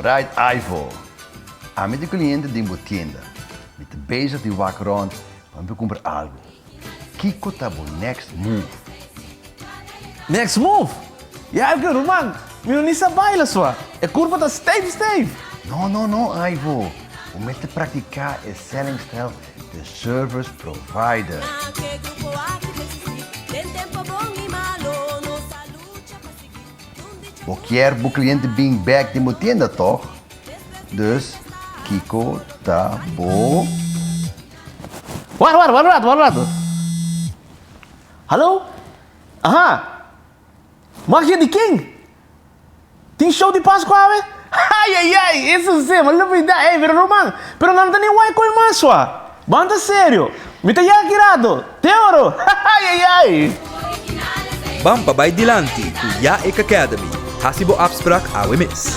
Alright, Ivo. A met de cliënten die moet tienda. Met de bezig die wakker rond, want we comprar algo. Kiko tabo next move. Next move? Ja, ik Roman. Meu niet sa baila sua. É curva tá stijf. No, Ivo. Om met te praticar é selling style de service provider. Bo quer bo cliente bem back de moet tienda toch? Dus Kiko tabo. Wacht. Hallo? Aha. Magia de King? Tem show de Páscoa, ¿eh? Ai, isso sim, mas não me dá, pero Roman, pero não tem nem white coin mais, sua. Banda sério, me tá já girado, teoro, ai. Bam pabay dilanti, Tuya Ek Academy. Hasibo absprak awe miss.